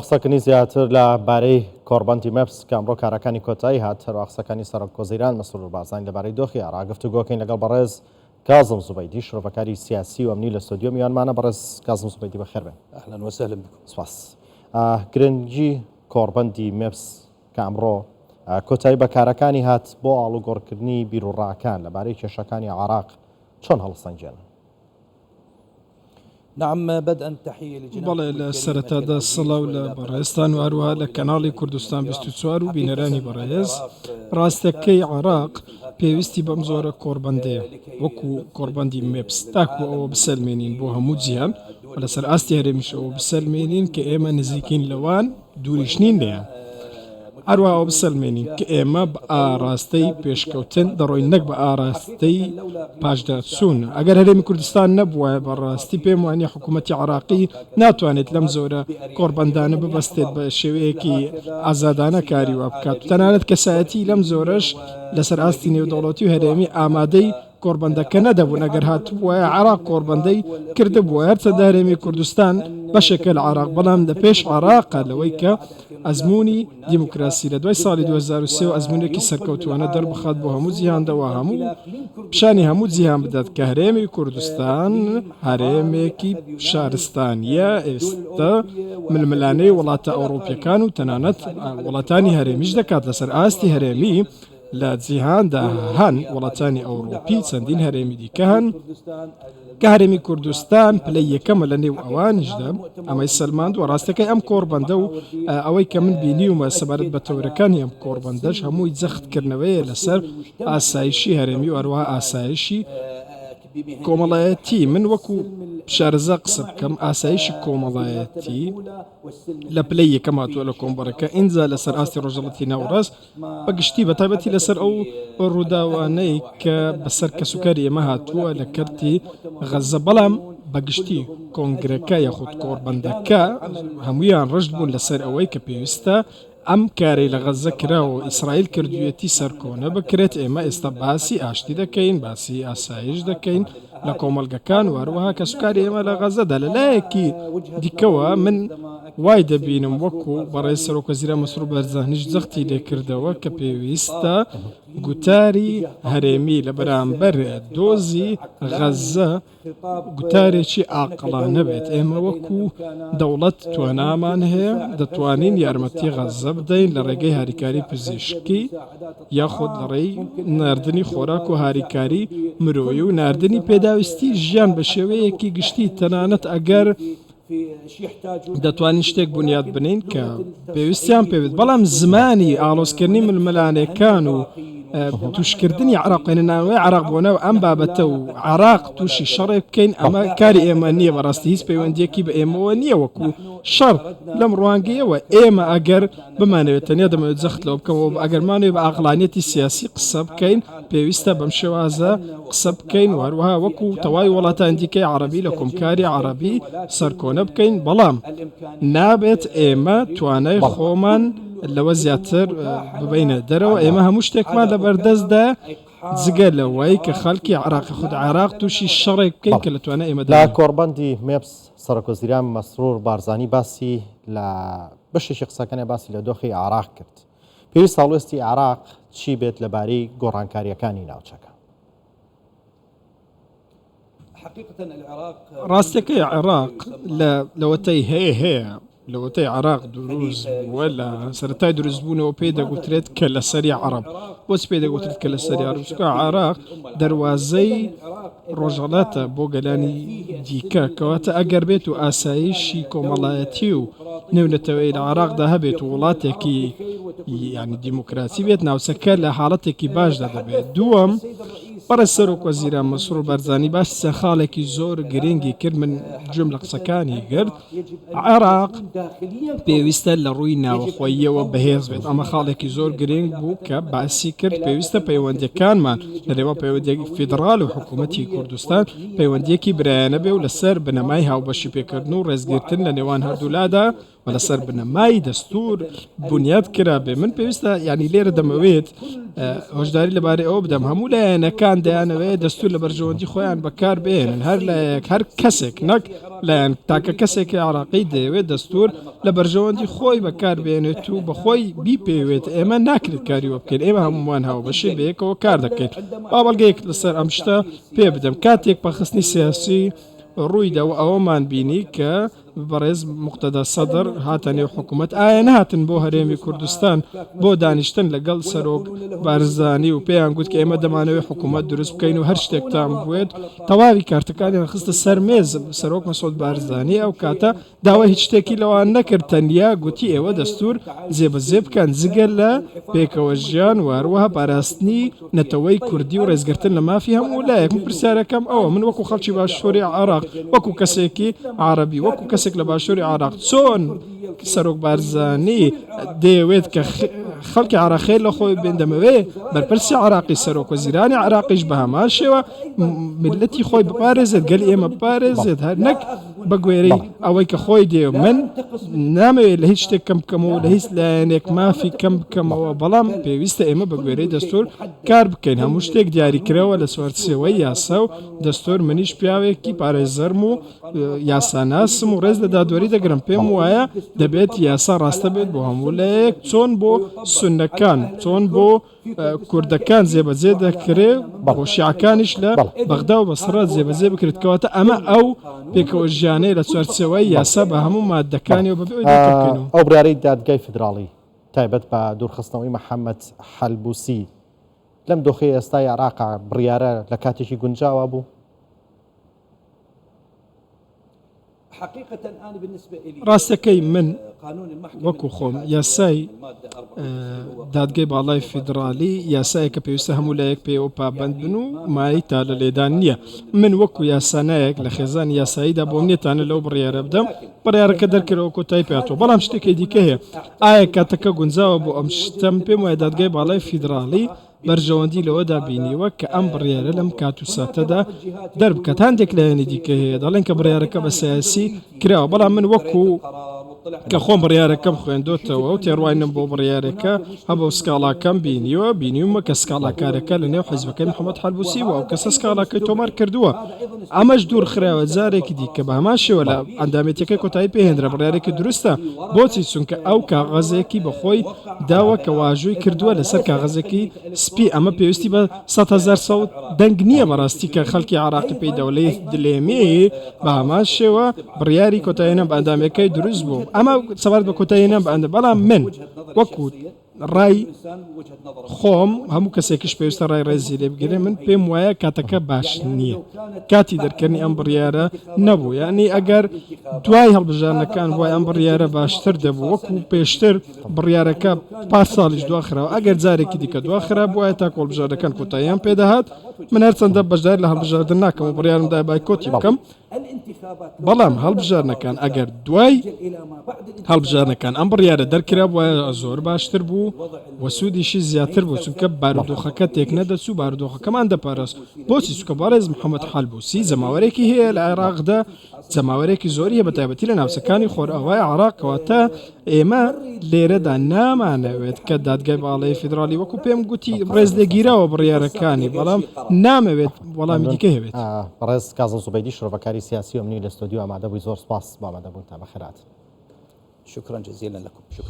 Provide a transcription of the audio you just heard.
قسەکردنی زیاتر لەبارەی کۆڕبەندی مەپس کە ئەمڕۆ کارەکانی کۆتایی هات هەروە قسەکانی سەرۆکوەزیران مەسرور بارزانی لەبارەی دۆخی عێراق گفتوگۆکەین لەگەڵ بەڕێز کاظم زوبەیدی شرۆڤەکاری سیاسی و ئەمنی لە ستۆدیۆ میوانمانە. بەڕێز کاظم زوبەیدی بەخێر بێن. ئەهلەن وەسەهلەن بکم. سوپاس. گرنگی کۆڕبەندی مەپس کە ئەمڕۆ کۆتایی بەکارەکانی هات بۆ ئاڵوگۆڕکردنی بیرروڕاکان لەبارەی کێشەکانی عێراق چۆن هەڵسەنجێن؟ نعم بدءا تحية لجناب بەڵێ لە سەرەتادا سڵاو لە بەڕێستان و هەروەها لە کەناڵی کوردستان 24 و بینەرانی بەڕێز. ڕاستەکەی عێراق پێویستی بەم زۆرە کۆڕبەندەیە وەکو کۆڕبەندی مێپس تاکو ئەوە بسەلمێنین بۆ هەموو جیهان و لەسەر ئاستی هەرێمیشەوە بسەلمێنین کە ئێمە نزیکین لەوان دووریش نین لێیان. هەروە ئەو بسەلمێنین کە ئێمە بە ئاراستەی پێشکەوتن دەڕۆین نەک بە ئاراستەی پاشداچوون. ئەگەر هەرێمی کوردستان نەبووە بەڕاستی پێم وانە حکوومەتی عێراقی ناتوانێت لەم زۆرە کۆڕبەندانە ببەستێت بە شێوەیەکی ئازادانە کاری وە بکات. تەنانەت کەسایەتی لەم زۆرەش لەسەر ئاستی نێودەوڵەتی و هەرێمی ئامادەی کۆڕبەندەکە نەدەبوون. ئەگەر هاتبووە عێراق کۆڕبەندەی کردبووە هەرچەندە هەرێمی کوردستان بەشێکە لە عێراق، بەڵام لە پێش عێراقە لەوەی کە ئەزمموی دیموکراسی لە دوای ساڵی 2023 و ئەزممونێکی سەرکەوتوانە دەربخات بۆ هەموو جیهاندەوە هەموو پیشانی هەموو جیهان بدات کە هەرێمی کوردستان هەرێمێکی شارستانیە ئێستا ململانەی وڵاتە ئەوڕۆپیەکان و تەنانەت وڵاتانی هەرێمیش دەکات. لەسەر ئاستی هەرێمی لە جیهاندا هەن وڵاتانی ئەوڕۆپی چەندین هەرێمی دیکە هەن کە هەرێمی کوردستان پلەی یەکەمە لە نێو ئەوانیشدا. ئەمەی سەلماند و ڕاستەکەی ئەم کۆڕبەندە و ئەوەی کە من بینیومە سەبارەت بە تەورەکانی ئەم کۆڕبەندەش هەمووی جەختکردنەوەیە لەسەر ئاسایشی هەرێمی و هەروەها ئاسایشی کۆمەڵایەتی. من وەکو شارەزا قسە بکەم ئاسایشی کۆمەڵایەتی لە پلەی یەکەم هاتووە لە کۆمبەرەکە ئینجا لەسەر ئاستی ڕۆژهەڵاتی ناوەڕاست بەگشتی بە تایبەتی لەسەر ئەو ڕووداوانەی کە بەسەر کەسوکاری ئێمە هاتووە لە کەرتی غەزە، بەڵام بەگشتی کۆنگرەکە یاخود کۆڕبەندەکە هەمویان ڕشت بوون لەسەر ئەوەی کە پێویستە ئەم کارەی لە غەزە کراوە ئیسرائیل کردوێتی سەرکۆنە بکرێت. ئێمە ئێستا باسی ئاشتی دەکەین، باسی ئاسایش دەکەین لە کۆمەلگەکان و هەروەها کەسوکاری ئێمە لە غەزەدا. لەلایەکی دیکەوە من وای دەبینم وەکو بەڕێز سەرۆکوەزیرە مەسرور بارزانیش جەختی لێکردەوە کە پێویستە گوتاری هەرێمی لە بەرامبەر دۆزی غەزە گوتارێکی ئاقڵانە بێت. ئێمە وەکو دەوڵەت توانامان هەیە دەتوانین یارمەتی غەزە بدەین لە ڕێگەی هاریکاری پزیشکی یاخود لە ڕێی ناردنی خۆراک و هاریکاری مرۆیی و ناردنی پێداویستی ژیان بە شێوەیەکی گشتی. تەنانەت ئەگەر دەتوانین شتێک بنیاد بنین کە پێویستیان پێوێت، بەڵام زمانی ئاڵۆزکردنی ململانەکان و توشکردنی عراقێنەوەی عراق بۆنەوە ئەم بابەتە و عراق تووشی شەڕێک بکەین ئەمە کاری ئێمە نییە. بەڕاستی هیچ پەیوەندیەکی بە ئێمەوە نییە وەکو شەڕ لەم ڕوانگەیەوە. ئێمە ئەگەر بمانەوێت تەنیا دەمەوێت جەختلەوە بکەمەوە ئەگەرمانوێت بە ئاقلانیەتی سیاسی قسە بکەین پێویستە بەم شێوازە قسە بکەین و هەروەها وەکو تەواوی وڵاتان دیکەی عەرەبی لە کۆمکاری عەرەبی سەرکۆنە بکەین، بەڵام نابێت ئێمە توانای خۆمان لەوە زیاتر ببینە دەرەوە. ئێمە هەموو شتێکمان لە بەردەستدا جگە لەوەی کە خەڵکی عێراقی خود عێراق تووشی شەڕێک بکەین کە لە توانای ئێمە لە کۆڕبەندی مێپس سەرۆکوەزیران مەسرور بارزانی باسی لە بەشێکی قسەکانی باسی لە دۆخی عێراق کرد. پێویست هەڵوێستی عێراق چی بێت لەبارەی گۆڕانکاریەکانی ناوچەکە؟ ڕاستەکەی عێراق لەوەتەی هەیە لەوەتەی عێراق دروست بووە لە سەرەتای دروستبوونەوە پێی دەگوترێت کە لە سەری عەرەب. بۆچ پێی دەگوترێت کە لە سەری عەرەب؟ چونکە عێراق دەواازەی ڕۆژهەڵاتە بۆ گەلانی دیکە کەواتە ئەگەر بێت و ئاسایشی کۆمەڵایەتی و نێونەتەوەی لە عێراقدا هەبێت و وڵاتێکی یعنی دیموکراسی بێت ناوچەکە لە حاڵەتێکی باشدا دەبێت. دووەم بەڕێز سەرۆکوەزیرە مەسرور بارزانی باش خاڵێکی زۆر گرنگی کرد، من گوێم لە قسەکانی کرد. عێراق پێویستە لە ڕووی ناوخۆییەوە بەهێز بێت. ئەمە خاڵێکی زۆر گرنگ بوو کە باسی کرد. پێویستە پەیوەندیەکانمان لەنێوە پەیوەندیەکی فیدراڵ و حکوومەتی کوردستان پەیوەندیەکی برایانە بێ و لەسەر بنەمای هاوبەشی پێکردن و ڕێزگرتن لە نێوان هەردوولادا و لەسەر بنەمای دەستور بنیاد کرابێ. من پێویستە ینی لێرە دەمەوێت هۆشداری لەبارەی ئەوە بدەم هەموو لایەنەکان دەیانەوێت دەستور لە بەرژەوەندی خۆیان بەکار بێنن هەر لایەک هەر کەسێک نەک لایەن تاکە کەسێکی عراقی دەیەوێت دەستور لە بەرژەوەندی خۆی بەکار بێنێت و بەخۆی بیپێوێت ئێمە ناکرێت کاریوە بکەین ئێمە هەمومان هاو بەشێ بەیەکەوە کار دەکەین. با بەڵگەیەک لەسەر ئەم شتە پێ بدەم کاتێک بەخستنی سیاسی ڕوویدا و ئەوەمان بینی کە بەڕێز مقتەدا سەدر هاتە نێو حکوومەت ئایا نهاتن بۆ هەرێمی کوردستان بۆ دانیشتن لەگەڵ سەرۆک بارزانی و پێیان گوت کە ئێمە دەمانەوێت حکوومەت دروست بکەین و هەر شتێکتان بێت تەواوی کارتەکانیان خستە سەرمێز سەرۆک مەسعود بارزانی ئەو کاتە داوای هیچ شتێکی لەوان نەکرد تەنیا گوتی ئێوە دەستور جێبەجێ بکەن جگەر لە پێکەوە ژیان و هەروەها پاراستنی نەتەوەی کوردی و ڕێزگرتن لە مافی هەموو لایەک. من پرسیارەکەم ئەوە من وەکو خەڵکی باشووری عراق وەکو کەسێکی عربی وەکو کەسێک لە باشووری عراق چۆن سەرۆک بارزانی دەیەوێت کە خەڵکی عراقی لە خۆی بێندەمەوێ بەرپرسی عراقی سەرۆک وەزیرانی عراقیش بە هەمان شێوە ملەتی خۆی بپارێزێت گەلی ئێمە بپارێزێت هەر نەک بە گوێرەی ئەوەی کە خۆی دێ من نامەوێت لە هیچ شتێک کەم بکەمەوە لە هیچ لایەنێک مافی کەم بکەمەوە بەڵام پێویستە ئێمە بە گوێرەی دەستور کار بکەین هەموو شتێک دیاریکرەوە لە سوارچێوەی یاسا و دەستور منیش پیاوێکی پارێزەرم و یاساناسم و ڕێز لە دادوەری دەگرم پێم وایە دەبێت یاسا ڕاستە بێت بۆ هەموو لایەک چۆن بۆ سونەکان چۆن بۆ کوردەکان جێبەجێ دەکرێت بۆ شیعەکانیش لە بەغدا و بەسڕە جێبەجێ بکرێت کەواتە ئەمە ئەو پێکەوە ژیانەی لە چوارچێوەی یاسا بە هەموو مادەکانی و بەبێ ئەو برارەی دادگای فدراڵی تایبەت بە دوورخستنەوەی محەممەد حەلبوسی لەم دۆخی ئێستای عراقا بڕیارە لە کاتێکی گونجاوە بوو. ڕاستەکەی من وەکو خۆم یاسای دادگای باڵای فیدراالی یاسایە کە پێویستە هەموو لایەک پێوە پابند بن و مای تا لە لێدان نییە. من وەکو یاسانایەک لە خێزان یاساییدا بۆم نێتانە لەو بڕیارە بدەم بڕیارەکە دەرکەوە کۆتایی پێاتەوە بەڵام شتێکی دیکە هەیە ئایا کاتەکە گونجاوە بۆ ئەم شتم پێم وایە دادگای باڵای فیدراالی بەرژەوەندی لەوەدا بینیوە کە ئەم بڕیارە لەم کات و ساتەدا دەربکات هەندێک لایەنی دیکە هەیە دەڵێن کە بڕیارەکە بە سیاسی کراوە بەڵام من وەکو کە خۆم بڕیارەکەم خوێندۆتەوە و تێڕواینم بۆ بڕیارەکە هەبە سکاڵاکەم بینیومە کە سکاڵاکارەکە لە نێو حیزبەکەی محەممەد حەلبوسی و ئەو کەسە سکاڵاکەی تۆمار کردووە ئەمەش دوور خراوە جارێکی دیکە بە هەمان شێوە لە ئەندامێتەکەی کۆتایی پێهێنرا بڕیارێکی دروستە بۆچی چونکە ئەو کاغەزێکی بەخۆی داوە کە واژووی کردووە لەسەر کاغەزێکی سپی ئەمە پێویستی بە 100,000 سەوت دەنگ نییە بەڕاستی کە خەڵکی عراقی پێی دەوڵی دلێمێ بە هەمان شێوە بڕیاری کۆتاییەنە بە ئەندامەکەی دروست بوو ئەمە سەبارەت بە کۆتاییەنە بە ئەندە بەڵام من وەکو ڕای خۆم هەموو کەسێکیش پێویستە ڕای ڕێزی لێ بگرێ من پێم وایە کاتەکە باش نییە کاتی دەرکردنی ئەم بڕیارە نەبوو یعنی ئەگەر دوای هەڵبژارنەکان وای ئەم بڕیارە باشتر دەبوو وەکو پێشتر بڕیارەکە 5 ساڵیش دواخراوە ئەگەر جارێکی دیکە دواخرا بووایە تا کۆڵبژارەکان کۆتاییان پێدەهات من هەرچەندە بەشدار لە هەڵبژاردن ناکەم و بڕیارم دای بایکۆتی بکەم بەڵام هەڵبژارنەکان ئەگەر دوای هەڵبژارنەکان ئەم بڕیارە دەرکرا وایە زۆر باشتر بوو وەسوودیشی زیاتر بوو چونکە بارودۆخەکە تێک نەدەچوو بارودۆخەکەمان دەپارێز بۆچی چونکە بەڕێز محەممەد حەلبوسی جەماوەرێکی هەیە لە عێراقدا جەماوەرێکی زۆری هەیە بەتایبەتی لە ناوچەکانی خۆرئاوای عێراقەوەتە ئێمە لێرەدا نامانەوێت کە دادگای باڵای فیدراالی وەکو پێم گوتی ڕێزدەگیرەوە بڕیارەکانی بەڵام نامەوێت وەڵامی دیکە هەوێت. بەڕێز کازم زوبەیدی شرۆڤەکاری سیاسی و ئەمنی لە ستۆدیۆ ئامادە بووی زۆر سپاس بۆ ئامادەبوونتان بەخێرات. شكرا جزيلا لكم. شكرا.